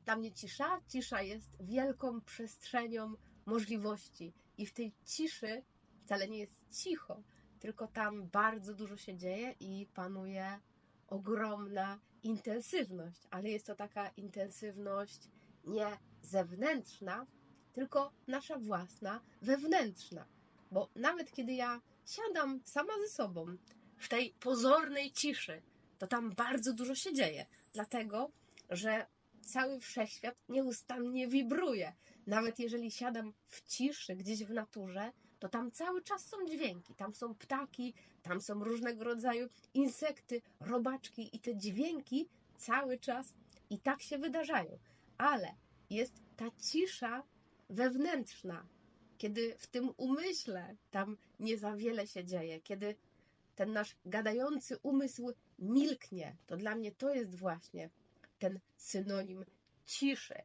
Dla mnie cisza jest wielką przestrzenią możliwości i w tej ciszy wcale nie jest cicho, tylko tam bardzo dużo się dzieje i panuje ogromna intensywność, ale jest to taka intensywność nie zewnętrzna, tylko nasza własna, wewnętrzna. Bo nawet kiedy ja siadam sama ze sobą w tej pozornej ciszy, to tam bardzo dużo się dzieje, dlatego że cały wszechświat nieustannie wibruje. Nawet jeżeli siadam w ciszy gdzieś w naturze, to tam cały czas są dźwięki, tam są ptaki, tam są różnego rodzaju insekty, robaczki i te dźwięki cały czas i tak się wydarzają. Ale jest ta cisza wewnętrzna, kiedy w tym umyśle tam nie za wiele się dzieje, kiedy ten nasz gadający umysł milknie, to dla mnie to jest właśnie ten synonim ciszy.